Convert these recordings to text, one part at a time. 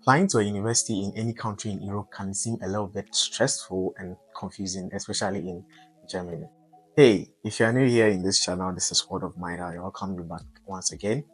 Applying to a university in any country in Europe can seem a little bit stressful and confusing, especially in Germany. Hey, if you are new here in this channel, this is Word of Mind. I welcome you back once again.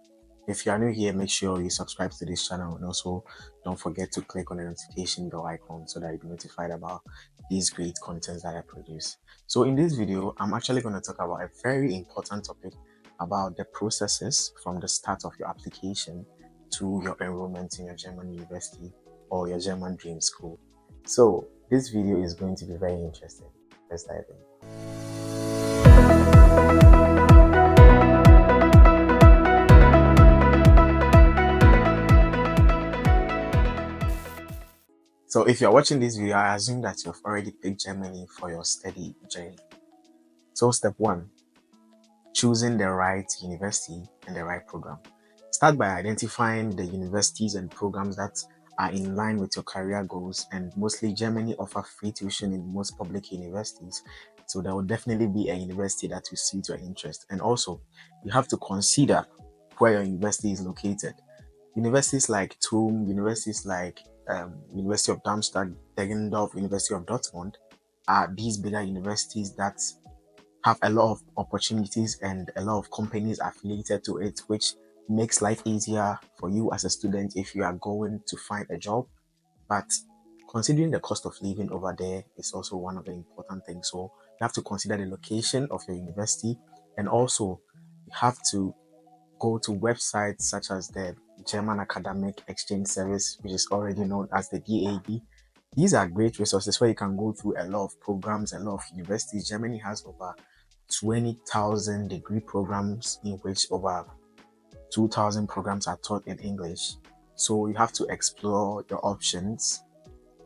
If you are new here, make sure you subscribe to this channel, and also don't forget to click on the notification bell icon so that you'll be notified about these great contents that I produce. So in this video, I'm actually going to talk about a very important topic about the processes from the start of your application to your enrollment in your German university or your German dream school. So this video is going to be very interesting. Let's dive in. So if you're watching this video, I assume that you've already picked Germany for your study journey. So step 1, choosing the right university and the right program. Start by identifying the universities and programs that are in line with your career goals, and mostly Germany offers free tuition in most public universities. So there will definitely be a university that will suit your interest. And also, you have to consider where your university is located. Universities like TUM, universities like University of Darmstadt, Deggendorf, University of Dortmund are these bigger universities that have a lot of opportunities and a lot of companies affiliated to it, which makes life easier for you as a student if you are going to find a job. But considering the cost of living over there is also one of the important things. So you have to consider the location of your university, and also you have to go to websites such as the German Academic Exchange Service, which is already known as the DAB. These are great resources where you can go through a lot of programs, a lot of universities. Germany has over 20,000 degree programs, in which over 2,000 programs are taught in English. So you have to explore your options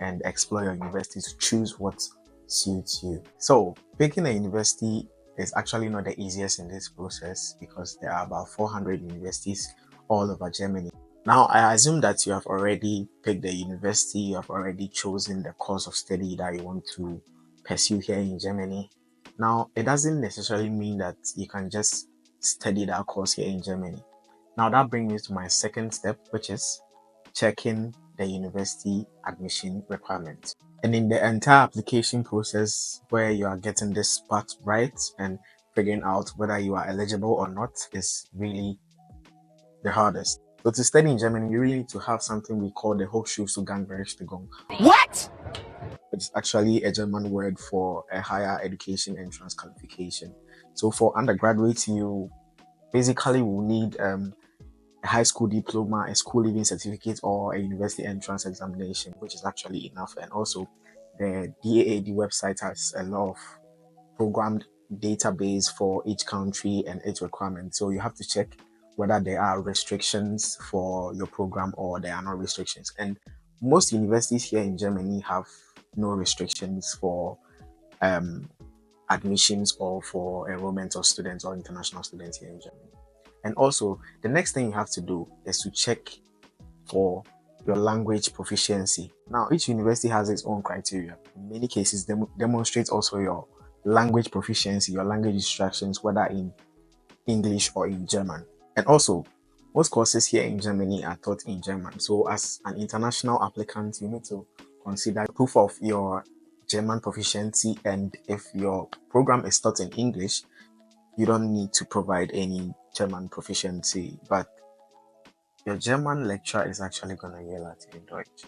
and explore your university to choose what suits you. So picking a university is actually not the easiest in this process, because there are about 400 universities all over Germany. Now, I assume that you have already picked the university, you have already chosen the course of study that you want to pursue here in Germany. Now, it doesn't necessarily mean that you can just study that course here in Germany. Now, that brings me to my second step, which is checking the university admission requirements. And in the entire application process, where you are getting this part right and figuring out whether you are eligible or not, is really the hardest. So to study in Germany, you really need to have something we call the Hochschulzugangsberechtigung. What? It's actually a German word for a higher education entrance qualification. So for undergraduates, you basically will need a high school diploma, a school leaving certificate, or a university entrance examination, which is actually enough. And also, the DAAD website has a lot of programmed database for each country and its requirements. So you have to check whether there are restrictions for your program or there are no restrictions. And most universities here in Germany have no restrictions for admissions or for enrollment of students or international students here in Germany. And also, the next thing you have to do is to check for your language proficiency. Now, each university has its own criteria. In many cases, demonstrates also your language proficiency, your language instructions, whether in English or in German. And also, most courses here in Germany are taught in German. So as an international applicant, you need to consider proof of your German proficiency. And if your program is taught in English, you don't need to provide any German proficiency, but your German lecturer is actually going to yell at you in Deutsch.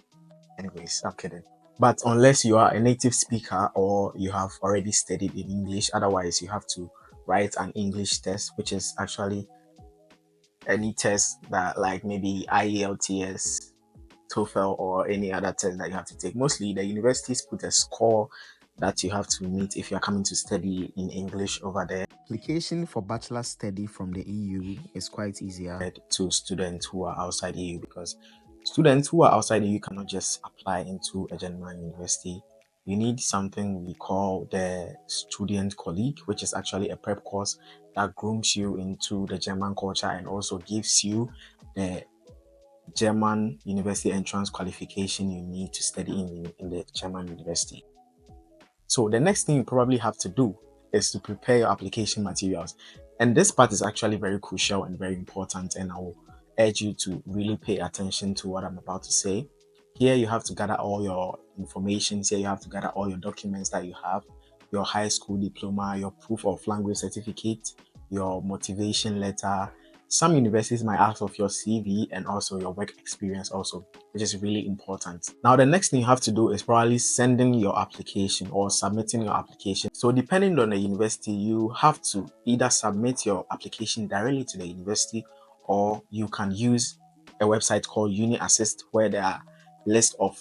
Anyways, I'm kidding. But unless you are a native speaker or you have already studied in English, otherwise you have to write an English test, which is actually any test that, like maybe IELTS, TOEFL, or any other test that you have to take. Mostly the universities put a score that you have to meet if you're coming to study in English over there. Application for bachelor study from the EU is quite easier to students who are outside EU, because students who are outside EU cannot just apply into a German university. You need something we call the student colleague, which is actually a prep course that grooms you into the German culture and also gives you the German university entrance qualification you need to study in the German university. So the next thing you probably have to do is to prepare your application materials. And this part is actually very crucial and very important, and I will urge you to really pay attention to what I'm about to say. Here you have to gather all your information. Here you have to gather all your documents that you have, your high school diploma, your proof of language certificate, your motivation letter. Some universities might ask of your CV and also your work experience also, which is really important. Now, the next thing you have to do is probably sending your application or submitting your application. So depending on the university, you have to either submit your application directly to the university, or you can use a website called Uni Assist, where there are list of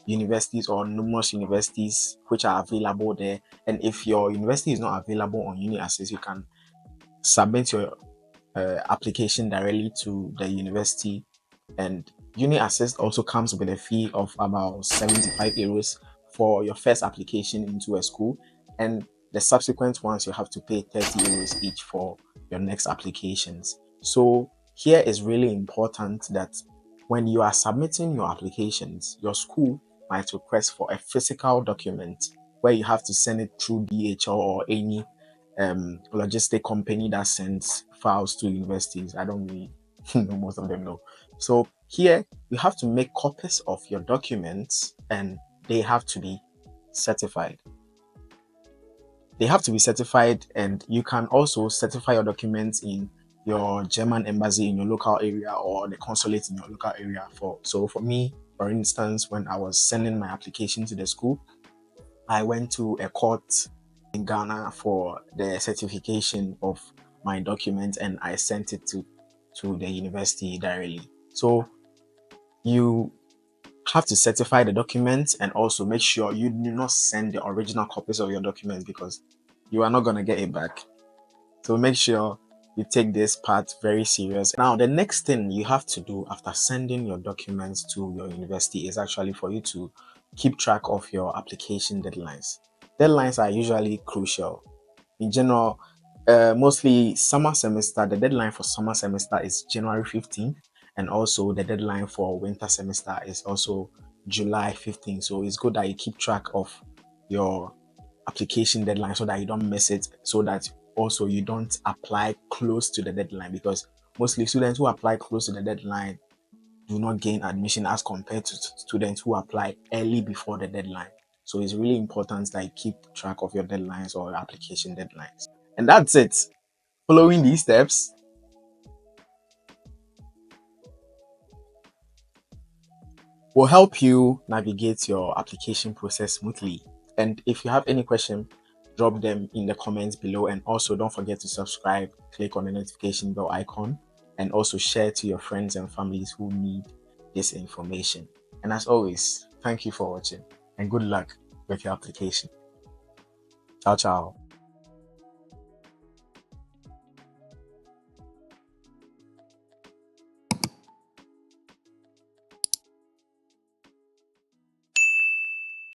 universities or numerous universities which are available there. And if your university is not available on Uni Assist, you can submit your application directly to the university. And Uni Assist also comes with a fee of about 75 euros for your first application into a school, and the subsequent ones you have to pay 30 euros each for your next applications. So here is really important that when you are submitting your applications, your school might request for a physical document where you have to send it through DHL or any logistic company that sends files to universities. I don't really know, most of them know. So here you have to make copies of your documents, and they have to be certified. They have to be certified, and you can also certify your documents in your German embassy in your local area or the consulate in your local area. For me, for instance, when I was sending my application to the school, I went to a court in Ghana for the certification of my document, and I sent it to the university directly. So you have to certify the documents and also make sure you do not send the original copies of your documents, because you are not going to get it back. So make sure you take this part very serious. Now, the next thing you have to do after sending your documents to your university is actually for you to keep track of your application deadlines. Deadlines are usually crucial. In general, mostly summer semester, the deadline for summer semester is January 15th, and also the deadline for winter semester is also July 15th. So it's good that you keep track of your application deadline so that you don't miss it, so that also you don't apply close to the deadline, because mostly students who apply close to the deadline do not gain admission as compared to students who apply early before the deadline. So it's really important that you keep track of your deadlines or your application deadlines. And that's it. Following these steps will help you navigate your application process smoothly. And if you have any question, drop them in the comments below. And also don't forget to subscribe, click on the notification bell icon, and also share to your friends and families who need this information. And as always, thank you for watching and good luck with your application. Ciao, ciao.